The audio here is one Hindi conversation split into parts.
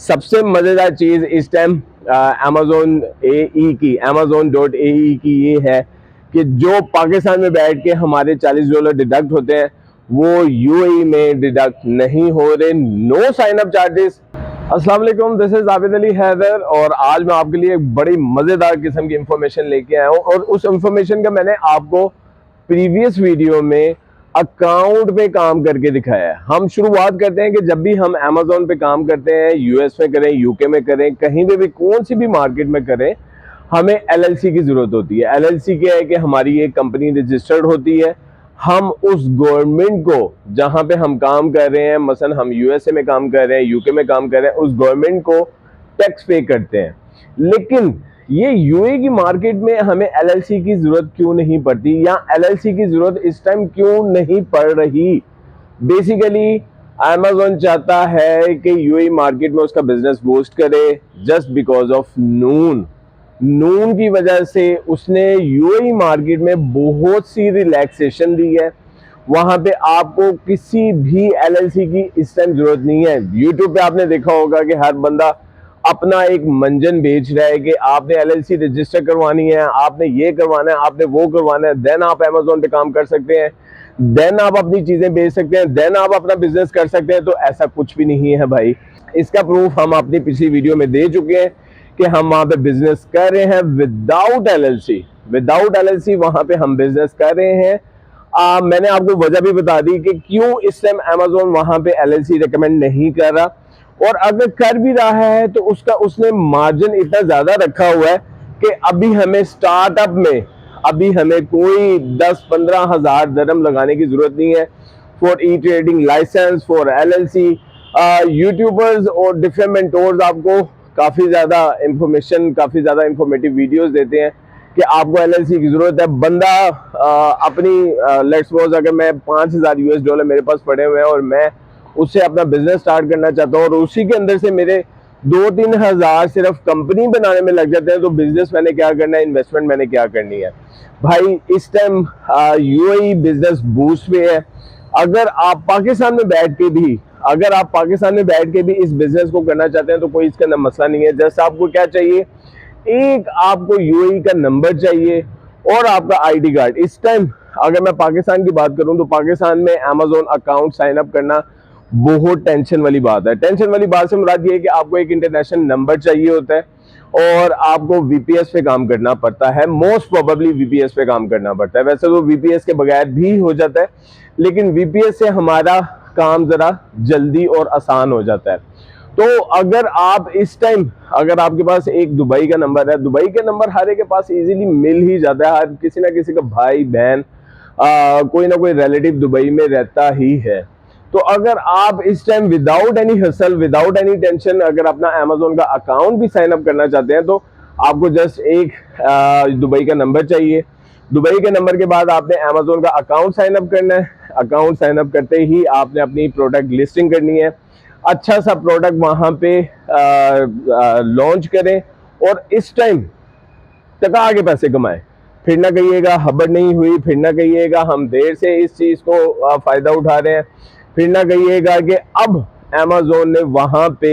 सबसे मजेदार चीज इस टाइम Amazon.ae की ये है कि जो पाकिस्तान में बैठ के हमारे $40 डिडक्ट होते हैं वो यूएई में डिडक्ट नहीं हो रहे। No sign up charges. अस्सलाम वालेकुम, दिस इज आबिद अली हैदर और आज मैं आपके लिए एक बड़ी मजेदार किस्म की इंफॉर्मेशन लेके आया हूँ। और उस इंफॉर्मेशन का मैंने आपको प्रीवियस वीडियो में अकाउंट पे काम करके दिखाया है। हम शुरुआत करते हैं कि जब भी हम अमेज़न पे काम करते हैं, यूएस में करें, यूके में करें, कहीं पे भी कौन सी भी मार्केट में करें, हमें एलएलसी की जरूरत होती है। एलएलसी क्या है कि हमारी एक कंपनी रजिस्टर्ड होती है। हम उस गवर्नमेंट को जहां पे हम काम कर रहे हैं, मसलन हम यूएसए में काम कर रहे हैं, यूके में काम कर रहे हैं, उस गवर्नमेंट को टैक्स पे करते हैं। लेकिन ये यूए की मार्केट में हमें एलएलसी की जरूरत क्यों नहीं पड़ती या एलएलसी की जरूरत इस टाइम क्यों नहीं पड़ रही? बेसिकली अमेज़न चाहता है कि यूए मार्केट में उसका बिजनेस बूस्ट करे जस्ट बिकॉज ऑफ नून की वजह से उसने यूएई मार्केट में बहुत सी रिलैक्सेशन दी है। वहां पे आपको किसी भी एलएलसी की इस टाइम जरूरत नहीं है। यूट्यूब पे आपने देखा होगा कि हर बंदा अपना एक मंजन बेच रहा है कि आपने एलएलसी रजिस्टर करवानी है, आपने ये करवाना है, आपने वो करवाना है, देन आप अमेज़न पे काम कर सकते हैं, देन आप अपनी चीजें बेच सकते हैं, देन आप अपना बिजनेस कर सकते हैं। तो ऐसा कुछ भी नहीं है भाई। इसका प्रूफ हम अपनी पिछली वीडियो में दे चुके हैं कि हम वहां पे बिजनेस कर रहे हैं विदाउट एलएलसी वहां पे हम बिजनेस कर रहे हैं। मैंने आपको वजह भी बता दी कि क्यों इस टाइम अमेज़न वहां पे एलएलसी रिकमेंड नहीं कर रहा, और अगर कर भी रहा है तो उसने मार्जिन इतना ज्यादा रखा हुआ है कि अभी हमें स्टार्टअप में कोई 10-15 हजार दरम लगाने की जरूरत नहीं है for e trading licence, for LLC. YouTubers और डिफरेंट मेंटोर्स आपको काफी ज्यादा इंफॉर्मेटिव वीडियोस देते हैं कि आपको एलएलसी की जरूरत है। बंदा अपनी लेट्स सपोज अगर मैं $5000 मेरे पास पड़े हुए हैं और मैं उससे अपना बिजनेस स्टार्ट करना चाहता हूँ और उसी के अंदर से मेरे 2-3 हजार सिर्फ कंपनी बनाने में लग जाते हैं, तो बिजनेस मैंने क्या करना है, इन्वेस्टमेंट मैंने क्या करनी है भाई? इस टाइम यूएई बिजनेस बूस्ट पे है। अगर आप पाकिस्तान में बैठ के भी इस बिजनेस को करना चाहते हैं तो कोई इसके अंदर मसला नहीं है। जैसे आपको क्या चाहिए, एक आपको यूएई का नंबर चाहिए और आपका आईडी कार्ड। इस टाइम अगर मैं पाकिस्तान की बात करूं तो पाकिस्तान में अमेज़न अकाउंट साइन अप करना बहुत टेंशन वाली बात है। टेंशन वाली बात से मुराद ये है कि आपको एक इंटरनेशनल नंबर चाहिए होता है और आपको वीपीएस पे काम करना पड़ता है। मोस्ट प्रोबेबली वीपीएस पे काम करना पड़ता है। वैसे तो वीपीएस के बगैर भी हो जाता है, लेकिन वीपीएस से हमारा काम जरा जल्दी और आसान हो जाता है। तो अगर आप इस टाइम अगर आपके पास एक दुबई का नंबर है, दुबई का नंबर हर एक के पास इजीली मिल ही जाता है। हर किसी ना किसी का भाई बहन कोई ना कोई रिलेटिव दुबई में रहता ही है। तो अगर आप इस time without any hustle, without any tension अगर अपना अमेज़न का अकाउंट भी साइन अप करना चाहते हैं तो आपको जस्ट एक दुबई का नंबर चाहिए। दुबई के नंबर के बाद आपने अमेज़न का अकाउंट साइन अप करना है। अकाउंट साइन अप करते ही आपने अपनी प्रोडक्ट लिस्टिंग करनी है। अच्छा सा प्रोडक्ट वहां पे लॉन्च करें और इस टाइम टका आगे पैसे कमाएं। फिर ना कहिएगा हबड़ नहीं हुई, फिर ना कहिएगा हम देर से इस चीज को फायदा उठा रहे हैं, फिर ना कहिएगा कि अब अमेज़न ने वहां पे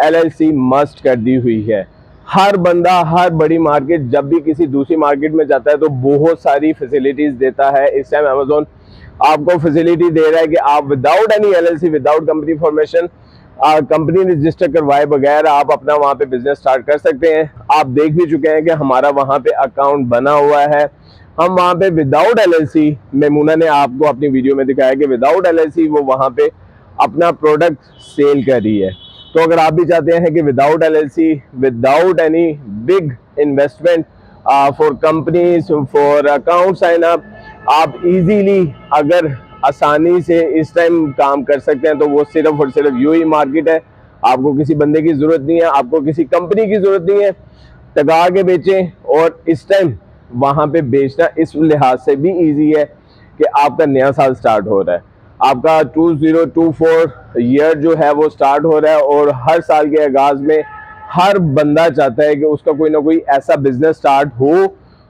एलएलसी मस्ट कर दी हुई है। हर बंदा हर बड़ी मार्केट जब भी किसी दूसरी मार्केट में जाता है तो बहुत सारी फैसिलिटीज देता है। इस टाइम अमेज़न आपको फैसिलिटी दे रहा है कि आप without any LLC, without company formation, company register करवाए बगैर आप अपना वहां पे बिजनेस स्टार्ट कर सकते हैं। आप देख भी चुके हैं कि हमारा वहां पे अकाउंट बना हुआ है। हम वहां पे विदाउट एलएलसी, मेमूना ने आपको अपनी वीडियो में दिखाया कि विदाउट एलएलसी वो वहां पे अपना प्रोडक्ट सेल कर रही है। तो अगर आप भी चाहते हैं कि without LLC, without any big investment for companies, for account sign up, आप इजीली अगर आसानी से इस टाइम काम कर सकते हैं तो वो सिर्फ और सिर्फ यूएई मार्केट है। आपको किसी बंदे की जरूरत नहीं है, आपको किसी कंपनी की जरूरत नहीं है। टका के बेचें और इस टाइम वहां पे बेचना इस लिहाज से भी इजी है कि आपका नया साल स्टार्ट हो रहा है। आपका 2024 ईयर जो है वो स्टार्ट हो रहा है और हर साल के आगाज में हर बंदा चाहता है कि उसका कोई ना कोई ऐसा बिजनेस स्टार्ट हो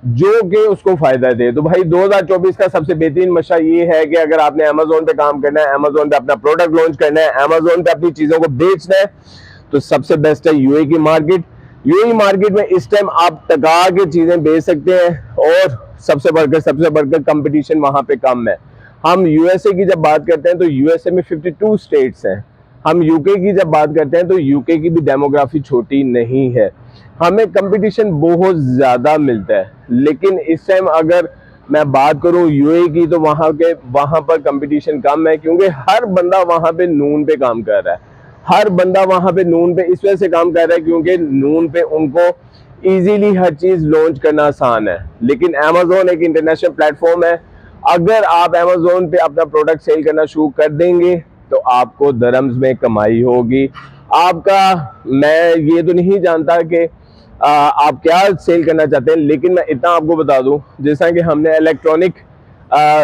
जो कि उसको फायदा दे। तो भाई 2024 का सबसे बेहतरीन मशा ये है कि अगर आपने अमेज़न पे काम करना है, अमेज़न पे अपना प्रोडक्ट लॉन्च करना है, अमेज़न पे अपनी चीजों को बेचना है, तो सबसे बेस्ट है यूएई की मार्केट। यूएई मार्केट में इस टाइम आप टका के चीजें बेच सकते हैं और सबसे बढ़कर कंपटीशन वहां पे कम है। हम यूएसए की जब बात करते हैं तो यूएसए में 52 स्टेट्स हैं। हम यूके की जब बात करते हैं तो यूके की भी डेमोग्राफी छोटी नहीं है। हमें कंपटीशन बहुत ज्यादा मिलता है, लेकिन इस टाइम अगर मैं बात करूं यूएई की तो वहां पर कंपटीशन कम है, क्योंकि हर बंदा वहां पे नून पे काम कर रहा है। हर बंदा वहां पे नून पे इस वजह से काम कर रहा है क्योंकि नून पे उनको इजीली हर चीज लॉन्च करना आसान है। लेकिन अमेज़न एक इंटरनेशनल प्लेटफॉर्म है। अगर आप अमेज़न पे अपना प्रोडक्ट सेल करना शुरू कर देंगे तो आपको दरम्स में कमाई होगी आपका। मैं ये तो नहीं जानता कि आप क्या सेल करना चाहते हैं, लेकिन मैं इतना आपको बता दूं, जैसा कि हमने इलेक्ट्रॉनिक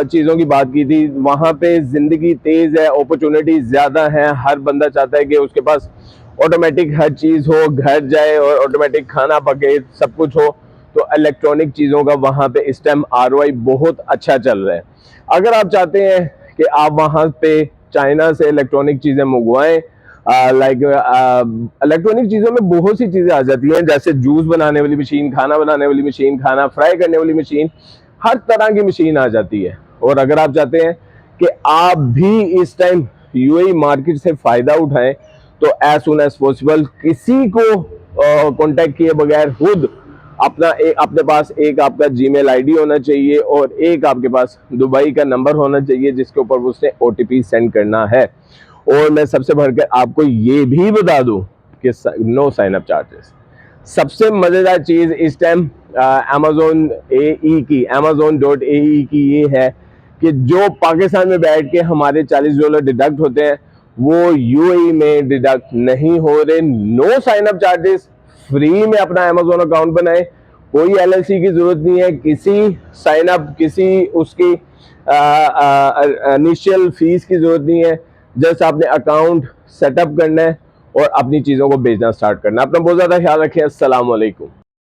चीज़ों की बात की थी, वहाँ पे ज़िंदगी तेज़ है, अपॉर्चुनिटी ज़्यादा है। हर बंदा चाहता है कि उसके पास ऑटोमेटिक हर चीज़ हो, घर जाए और ऑटोमेटिक खाना पके, सब कुछ हो। तो इलेक्ट्रॉनिक चीज़ों का वहाँ पे इस टाइम ROI बहुत अच्छा चल रहा है। अगर आप चाहते हैं कि आप वहाँ पे चाइना से इलेक्ट्रॉनिक चीज़ें मंगवाएं, लाइक इलेक्ट्रॉनिक चीज़ों में बहुत सी चीज़ें आ जाती हैं, जैसे जूस बनाने वाली मशीन, खाना बनाने वाली मशीन, खाना फ्राई करने वाली मशीन, हर तरह की मशीन आ जाती है। और अगर आप चाहते हैं कि आप भी इस टाइम यूएई मार्केट से फ़ायदा उठाएं तो एज सुन एज पॉसिबल किसी को कांटेक्ट किए बगैर खुद अपने पास एक आपका जीमेल आईडी होना चाहिए और एक आपके पास दुबई का नंबर होना चाहिए जिसके ऊपर उसने OTP सेंड करना है। और मैं सबसे बढ़कर आपको ये भी बता दूं कि नो साइन अप चार्जेस। सबसे मजेदार चीज इस टाइम Amazon.ae की ये है कि जो पाकिस्तान में बैठ के हमारे $40 डिडक्ट होते हैं वो यूएई में डिडक्ट नहीं हो रहे। No sign up charges, free में अपना Amazon अकाउंट बनाए, कोई LLC की जरूरत नहीं है, किसी साइन अप किसी उसकी इनिशियल फीस की जरूरत नहीं है। जस्ट आपने अकाउंट सेटअप करना है और अपनी चीज़ों को बेचना स्टार्ट करना है। अपना बहुत ज़्यादा ख्याल रखें। अस्सलाम वालेकुम।